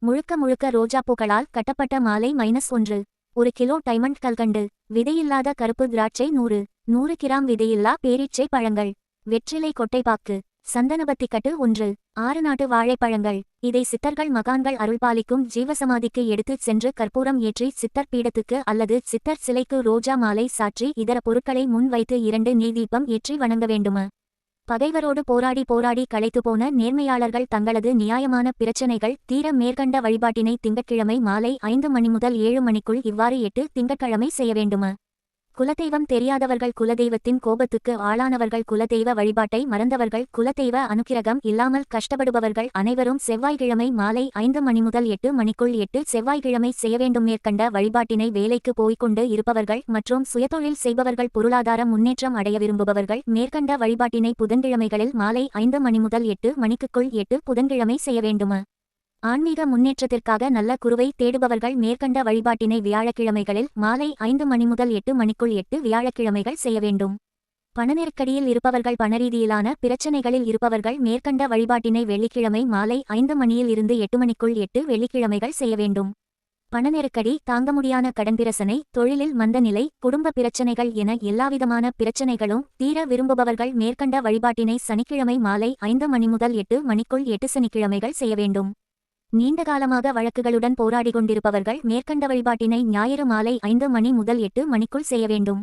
முழுக்க முழுக்க ரோஜாப்பூக்களால் கட்டப்பட்ட மாலை -1. 1 கிலோ டைமண்ட் கல்கண்டு. விதையில்லாத கருப்பு திராட்சை 100 கிராம் விதையில்லா பேரீச்சை பழங்கள். வெற்றிலை கொட்டைப்பாக்கு. சந்தனபத்திக்கட்டு 1. 6 நாட்டு வாழைப்பழங்கள். இதை சித்தர்கள் மகான்கள் அருள்பாலிக்கும் ஜீவசமாதிக்கு எடுத்துச் சென்று கற்பூரம் ஏற்றி சித்தர் பீடத்துக்கு அல்லது சித்தர் சிலைக்கு ரோஜா மாலை சாற்றி இதர பொருட்களை முன் வைத்து 2 நெய் தீபம் ஏற்றி வணங்க வேண்டும. பகைவரோடு போராடி போராடி களைத்துப்போன நேர்மையாளர்கள் தங்களது நியாயமான பிரச்சனைகள் தீர மேற்கண்ட வழிபாட்டினை திங்கட்கிழமை மாலை 5 மணி முதல் 7 மணிக்குள் இவ்வாறு 8 திங்கட்கிழமை செய்ய வேண்டும. குலதெய்வம் தெரியாதவர்கள், குலதெய்வத்தின் கோபத்துக்கு ஆளானவர்கள், குலதெய்வ வழிபாட்டை மறந்தவர்கள், குலதெய்வ அனுக்கிரகம் இல்லாமல் கஷ்டப்படுபவர்கள் அனைவரும் செவ்வாய்க்கிழமை மாலை 5 மணி முதல் 8 மணிக்குள் 8 செவ்வாய்க்கிழமை செய்ய வேண்டும். மேற்கண்ட வழிபாட்டினை வேலைக்கு போய்கொண்டு இருப்பவர்கள் மற்றும் சுயதொழில் செய்பவர்கள், பொருளாதார முன்னேற்றம் அடைய விரும்புபவர்கள் மேற்கண்ட வழிபாட்டினை புதன்கிழமைகளில் மாலை 5 மணி முதல் 8 மணிக்குள் 8 புதன்கிழமை செய்ய வேண்டும. ஆன்மீக முன்னேற்றத்திற்காக நல்ல குருவை தேடுபவர்கள் மேற்கண்ட வழிபாட்டினை வியாழக்கிழமைகளில் மாலை 5 மணி முதல் 8 மணிக்குள் 8 வியாழக்கிழமைகள் செய்ய வேண்டும். பணநெருக்கடியில் இருப்பவர்கள், பணரீதியிலான பிரச்சனைகளில் இருப்பவர்கள் மேற்கண்ட வழிபாட்டினை வெள்ளிக்கிழமை மாலை 5 மணியில் இருந்து 8 மணிக்குள் 8 வெள்ளிக்கிழமைகள் செய்ய வேண்டும். பணநெருக்கடி, தாங்க முடியாத கடன் பிரச்சனை, தொழிலில் மந்தநிலை, குடும்ப பிரச்சனைகள் என எல்லாவிதமான பிரச்சனைகளும் தீர விரும்புபவர்கள் மேற்கண்ட வழிபாட்டினை சனிக்கிழமை மாலை 5 மணி முதல் 8 மணிக்குள் 8 சனிக்கிழமைகள் செய்ய வேண்டும். நீண்ட காலமாக வழக்குகளுடன் போராடிக் கொண்டிருப்பவர்கள் மேற்கண்ட வழிபாட்டினை ஞாயிறு மாலை 5 மணி முதல் 8 மணிக்குள் செய்ய வேண்டும்.